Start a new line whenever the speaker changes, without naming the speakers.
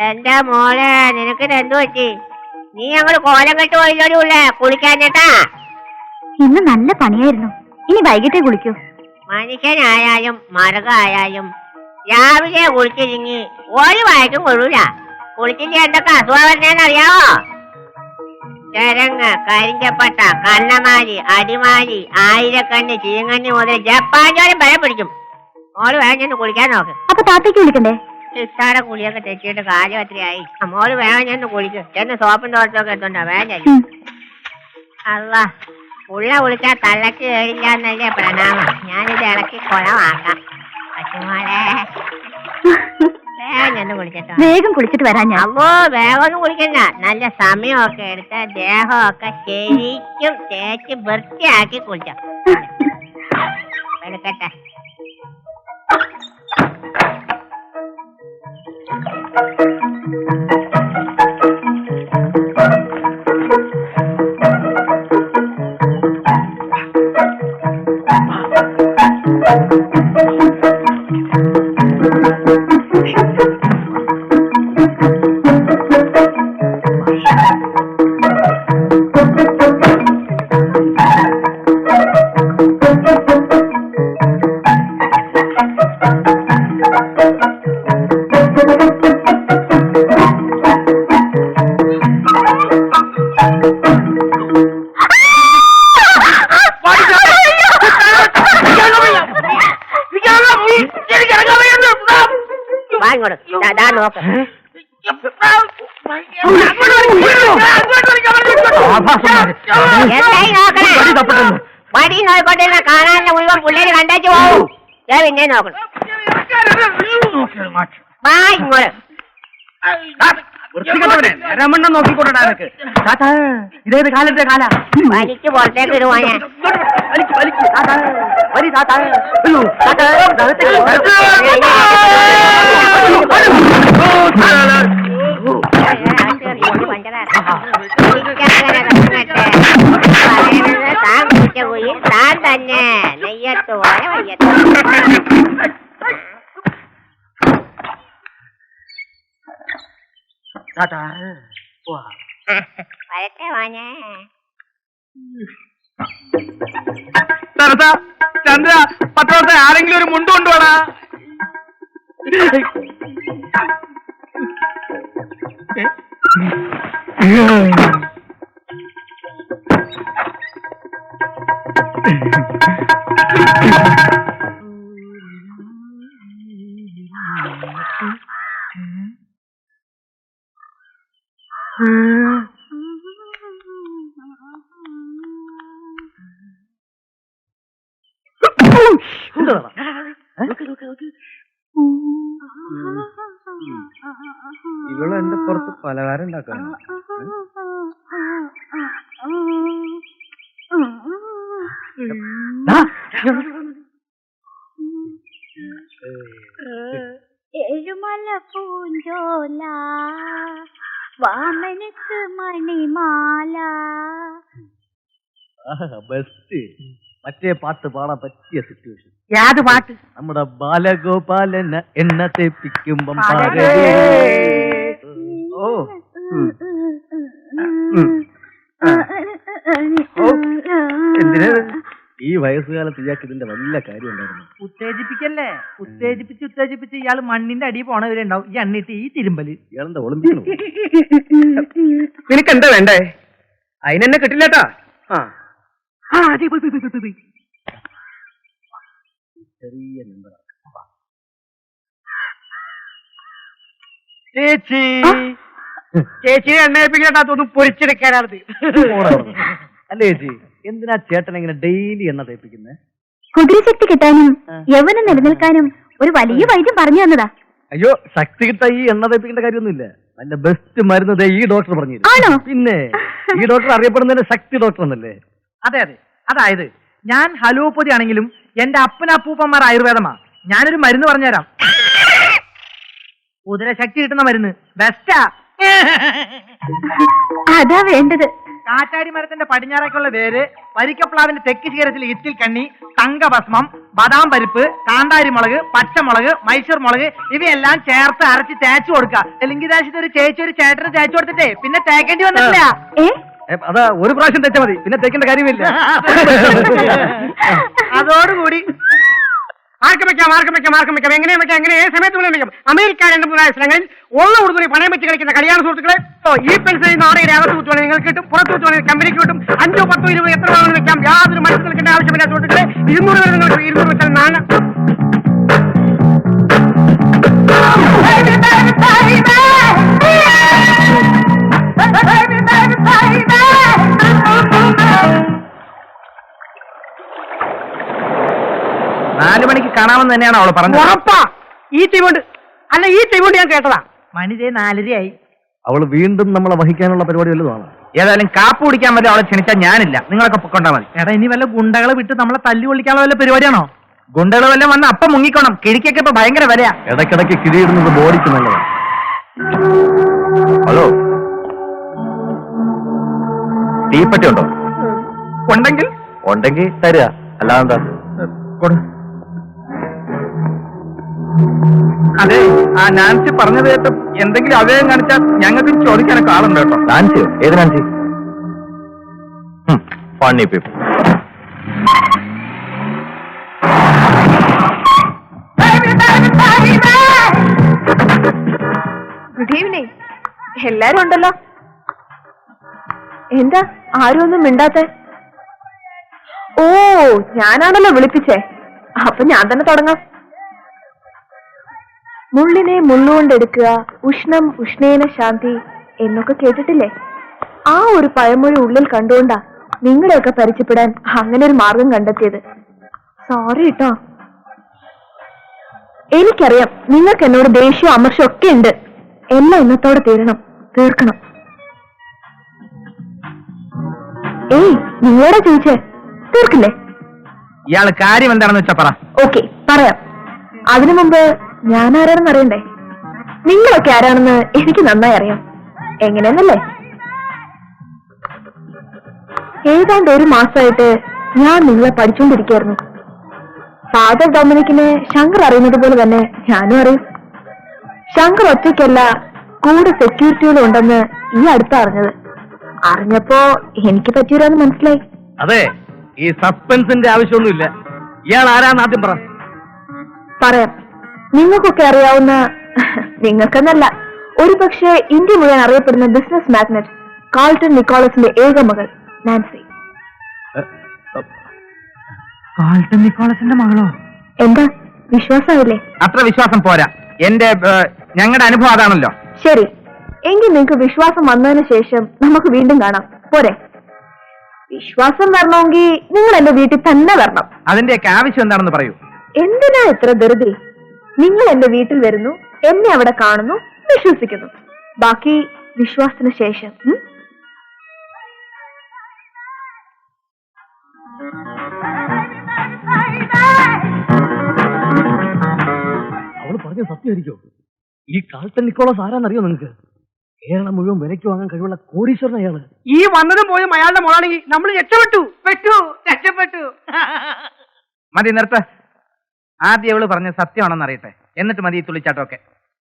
എന്റെ മോളെ നിനക്ക് എന്തു പറ്റി? നീ ഞങ്ങള് കോലം കെട്ട് പോയില്ലോടിയുള്ളേ കുളിക്കാഞ്ഞിട്ടാ.
ഇന്ന് നല്ല പണിയായിരുന്നു. ഇനി വൈകിട്ടേ കുളിക്കൂ.
മനുഷ്യനായാലും മൃഗായാലും രാവിലെ കുളിച്ചിരിങ്ങി ഒരു വയറ്റും കൊള്ളൂല. കുളിച്ചിട്ട് എന്തൊക്കെ അസുഖം വരുന്നേന്നറിയാവോ? ചരങ്ങ്, കരിഞ്ചപ്പട്ട, കണ്ണമാലി, അടിമാലി, ആയിരക്കണ്ണ്, ചീങ്കണ്ണി മുതൽ ജപ്പാൻ ചോരം വരെ പിടിക്കും. മോള് വേഗം ചെന്ന് കുളിക്കാൻ നോക്ക്.
അപ്പൊ താത്തേക്ക് വിളിക്കണ്ടേ?
ഇഷ്ടാടെ കുളിയൊക്കെ തെറ്റിയിട്ട് കാര്യം എത്രയായി. മോള് വേഗം ചെന്ന് കുളിക്ക്. ചെന്ന് സോപ്പും തോട്ടമൊക്കെ എത്തുണ്ടോ വേഗം ചെല്ലും. അല്ല ഉള്ള കുളിച്ചാൽ തള്ളക്ക് കേടില്ല എന്നല്ലേ പ്രണാമം. ഞാനിത് ഇളക്കി കുളമാക്കാം. പറ്റുമോളെ വേഗം ചെന്ന് കുളിച്ചിട്ടോ.
വേഗം കുളിച്ചിട്ട് വരാൻ ഞാൻ.
അമ്മോ വേഗം ഒന്നും കുളിക്കണ്ട. നല്ല സമയമൊക്കെ എടുത്ത് ദേഹമൊക്കെ ശരിക്കും തേച്ച് വൃത്തിയാക്കി കുളിച്ചോ. എടുക്കട്ടെ. നോക്ക് വടി നോക്കിക്കൊണ്ടിരുന്ന കാണാനുള്ള മുഴുവൻ പിള്ളേര് കണ്ടേച്ചു പോവും. പിന്നെ നോക്കണം.
നോക്കിക്കൊണ്ടാ ഇതേത് കാലത്തെ കാല
വലിക്ക് പുറത്തേക്ക് ഇടുവാനെ. താൻ കുടിച്ച കുയിൽ താൻ തന്നെ നെയ്യത്ത് പോലെ വയ്യത്ത്. വരട്ടെ മോനെ.
ചന്ദ്ര പത്രത്തെ ആരെങ്കിലും ഒരു മുണ്ട് കൊണ്ടുപോടാ. ഇവള് എന്റെ പുറത്ത് പലഹാരം ഉണ്ടാക്കാണ്.
ഏഴുമല പൂഞ്ചോല വാമനക്ക് മണിമാല.
ബെസ്റ്റ്. മറ്റേ പാട്ട് പാടാൻ പറ്റിയ സിറ്റുവേഷൻ.
ഏത് പാട്ട്?
നമ്മുടെ ബാലഗോപാലന എണ്ണ തേപ്പിക്കുമ്പം എന്തിനാ ഈ വയസ്സുകാലത്ത് ഇയാൾക്ക് ഇതിന്റെ വല്ല കാര്യം ഉണ്ടായിരുന്നു?
ഉത്തേജിപ്പിക്കല്ലേ? ഉത്തേജിപ്പിച്ച് ഇയാള് മണ്ണിന്റെ അടി പോണവരുണ്ടാവും. ഈ എണ്ണിട്ട് ഈ തിരുമ്പല്
ഇയാളെന്താ ഒളിമ്പിക്കണോ?
നിനക്ക് എന്താ വേണ്ടേ? അതിനെന്നെ കിട്ടില്ലട്ടാ.
ചെറിയ നമ്പർ.
ചേച്ചി എണ്ണയിപ്പിക്കട്ടാത്തൊന്നും പൊരിച്ചെടുക്കാനാണ്.
അല്ലേ ചേച്ചി, എന്തിനാ ചേട്ടൻ ഇങ്ങനെ ഡെയിലി എണ്ണ തേപ്പിക്കുന്നത്?
കുതിരശക്തി കിട്ടാനും യൗവനം നിലനിൽക്കാനും ഒരു വലിയ വൈദ്യം പറഞ്ഞു തന്നതാ.
അയ്യോ, ശക്തി കിട്ടാ ഈ എണ്ണ തേപ്പിക്കേണ്ട കാര്യമൊന്നുമില്ല. നല്ല ബെസ്റ്റ് മരുന്ന് ഈ ഡോക്ടർ പറഞ്ഞു.
ആണോ?
പിന്നെ ഈ ഡോക്ടർ അറിയപ്പെടുന്നതിന്റെ ശക്തി ഡോക്ടർ എന്നല്ലേ?
അതെ അതെ. അതായത് ഞാൻ ഹലോപ്പതി ആണെങ്കിലും എന്റെ അപ്പനപ്പൂപ്പന്മാർ ആയുർവേദമാ. ഞാനൊരു മരുന്ന് പറഞ്ഞുതരാം. കുതിരശക്തി കിട്ടുന്ന മരുന്ന് ബെസ്റ്റാ.
അതാ വേണ്ടത്.
കാറ്റാടി മരത്തിന്റെ പടിഞ്ഞാറേക്കുള്ള വേര്, വരിക്കപ്ലാവിന്റെ തെക്ക് ശിഖരത്തിൽ ഇത്തിൽ കണ്ണി, തങ്കഭസ്മം, ബദാം പരിപ്പ്, കാന്താരി മുളക്, പച്ചമുളക്, മൈസൂർ മുളക് ഇവയെല്ലാം ചേർത്ത് അരച്ച് തേച്ചു കൊടുക്കുക. തെലുങ്കി ദേശത്ത് ഒരു ചേച്ചി ഒരു ചേട്ടന് തേച്ചു കൊടുത്തിട്ടേ പിന്നെ തേക്കേണ്ടി വന്നിട്ടില്ല.
അതാ ഒരു പ്രാവശ്യം തെച്ചാ മതി, പിന്നെ തേക്കേണ്ട കാര്യമില്ല.
അതോടുകൂടി
ആർക്കും വെക്കാം, എങ്ങനെ വെക്കാം, എങ്ങനെ ഏത് സമയത്ത് വേണം വെക്കാം. അമേരിക്ക 2-3 സ്ഥലങ്ങളിൽ ഉള്ള ഉടുതുണി പണയം വെച്ച് കളിക്കുന്ന കല്യാണ സുഹൃത്തുക്കളെ, ഈ പെൻസിൽ നാടകയുടെ അകത്ത് കുത്തുവാണെങ്കിൽ നിങ്ങൾക്ക് കിട്ടും, പുറത്ത് കുത്തുവാണെങ്കിൽ കമ്പനിക്ക് കിട്ടും. 5, 10, 20 എത്ര വേണമെന്ന് വെക്കാം. യാതൊരു മനസ്സിൽ നിൽക്കേണ്ട ആവശ്യമില്ല സുഹൃത്തുക്കളെ. 200 വരെ നിങ്ങൾക്ക് 200 വെച്ചാൽ നാണം.
നാലു മണിക്ക് കാണാമെന്ന് തന്നെയാണ് അവള് പറഞ്ഞത്.
ഉറപ്പാ. ഈ ടീമുണ്ട് അല്ല, ഈ ടീമുണ്ട് ഞാൻ കേട്ടതാ.
മണിതേ 4:30
അവള് വീണ്ടും നമ്മളെ വഹിക്കാനുള്ള പരിപാടി വല്ലതുമാണ്.
ഏതായാലും കാപ്പ് കുടിക്കാൻ വല്ല അവളെ ക്ഷണിച്ചാൽ ഞാനില്ല, നിങ്ങളൊക്കെ പൊക്കൊണ്ടാ മതി. എടാ ഇനി വല്ല ഗുണ്ടകളെ വിട്ട് നമ്മളെ തല്ലി കൊള്ളിക്കാനുള്ള വല്ല പരിപാടിയാണോ? ഗുണ്ടകൾ വല്ലതും വന്ന് അപ്പം മുങ്ങിക്കോണം. കിഴിക്കൊക്കെ ഇപ്പൊ ഭയങ്കര വിലയാ.
ഇടയ്ക്കിടയ്ക്ക് കിഴിയിടുന്നത് ബോഡിക്ക് നല്ലതാണ്. ഹലോ, തീപ്പറ്റി ഉണ്ടോ? ഉണ്ടെങ്കിൽ തരിക, അല്ലാതെന്താ?
അതെ, ആ നാൻസി പറഞ്ഞത് കേട്ട് എന്തെങ്കിലും അവയം കാണിച്ചാൽ ഞങ്ങൾക്ക് ചോദിക്കാനൊക്കെ ആളുണ്ട് കേട്ടോ.
നാൻസിയോ? ഏത് Nancy? Funny people.
Good evening. എല്ലാരും ഉണ്ടല്ലോ. എന്താ ആരും ഒന്നും മിണ്ടാത്തെ? ഓ, ഞാനാണല്ലോ വിളിപ്പിച്ചേ. അപ്പൊ ഞാൻ തന്നെ തുടങ്ങാം. മുള്ളിനെ മുള്ളുകൊണ്ടെടുക്കുക, ഉഷ്ണം ഉഷ്ണേന ശാന്തി എന്നൊക്കെ കേട്ടിട്ടില്ലേ? ആ ഒരു പഴമൊഴി ഉള്ളിൽ കണ്ടുകൊണ്ടാ നിങ്ങളെയൊക്കെ പരിചയപ്പെടാൻ അങ്ങനെ ഒരു മാർഗം കണ്ടെത്തിയത്. സോറി കേട്ടോ. എനിക്കറിയാം നിങ്ങൾക്ക് എന്നോട് ദേഷ്യവും അമർഷവും ഒക്കെ ഉണ്ട്. എല്ലാം ഇന്നത്തോടെ തീർക്കണം. ഏയ്, നിങ്ങളോടാ ചോദിച്ചേ, തീർക്കില്ലേ?
ഇയാള് കാര്യം എന്താണെന്ന് വെച്ചാ പറ.
ഓക്കെ, പറയാം. അതിനു മുമ്പ് ഞാൻ ആരാണെന്ന് അറിയണ്ടേ? നിങ്ങളൊക്കെ ആരാണെന്ന് എനിക്ക് നന്നായി അറിയാം. എങ്ങനെയെന്നല്ലേ? ഏതാണ്ട് 1 മാസമായിട്ട് ഞാൻ നിങ്ങളെ പഠിച്ചുകൊണ്ടിരിക്കുകയായിരുന്നു. ഫാദർ ഡൊമിനിക്കിനെ ശങ്കർ അറിയുന്നത് പോലെ തന്നെ ഞാനും അറിയും. ശങ്കർ ഒറ്റയ്ക്കല്ല, കൂടെ സെക്യൂരിറ്റികളും ഉണ്ടെന്ന് ഈ അടുത്ത അറിഞ്ഞപ്പോ എനിക്ക് പറ്റിയവരാന്ന് മനസ്സിലായി.
അതെ, ഈ സസ്പെൻസിന്റെ ആവശ്യമൊന്നുമില്ല. ഇയാൾ ആരാന്ന് ആദ്യം പറ.
പറയാം. നിങ്ങൾക്കൊക്കെ അറിയാവുന്ന, നിങ്ങൾക്കെന്നല്ല, ഒരു പക്ഷേ ഇന്ത്യ മുഴുവൻ അറിയപ്പെടുന്ന ബിസിനസ് മാഗ്നറ്റ് കാൾട്ടൺ നിക്കോളസിന്റെ ഏക മകൾ നാൻസി.
കാൾട്ടൺ നിക്കോളസിന്റെ മകളോ?
എന്താ, വിശ്വാസമായില്ലേ?
അത്ര വിശ്വാസം പോരാ. ഞങ്ങളുടെ അനുഭവം അതാണല്ലോ.
ശരി, എങ്കിൽ നിങ്ങൾക്ക് വിശ്വാസം വന്നതിന് ശേഷം നമുക്ക് വീണ്ടും കാണാം, പോരെ? വിശ്വാസം വരണമെങ്കിൽ നിങ്ങൾ എന്റെ വീട്ടിൽ തന്നെ വരണം.
അതിന്റെയൊക്കെ ആവശ്യം എന്താണെന്ന് പറയൂ.
എന്തിനാ എത്ര ധൃതി? നിങ്ങൾ എന്റെ വീട്ടിൽ വരുന്നു, എന്നെ അവിടെ കാണുന്നു, വിശ്വസിക്കുന്നു. ബാക്കി വിശ്വാസത്തിന് ശേഷം.
അവള് പറഞ്ഞ സത്യമായിരിക്കോ? ഈ കാൾട്ടൺ നിക്കോളസ് ആരാന്നറിയോ നിങ്ങൾക്ക്? കേരളം മുഴുവൻ വിലയ്ക്ക് വാങ്ങാൻ കഴിവുള്ള കോടീശ്വരൻ അയാള്.
ഈ വന്നതും പോയും അയാളുടെ മോളാണെങ്കിൽ നമ്മൾ രക്ഷപ്പെട്ടു.
മതി, നിർത്ത്. ആദ്യം അവള് പറഞ്ഞ സത്യമാണെന്ന് അറിയട്ടെ, എന്നിട്ട് മതി ഈ തുള്ളിച്ചാട്ടമൊക്കെ.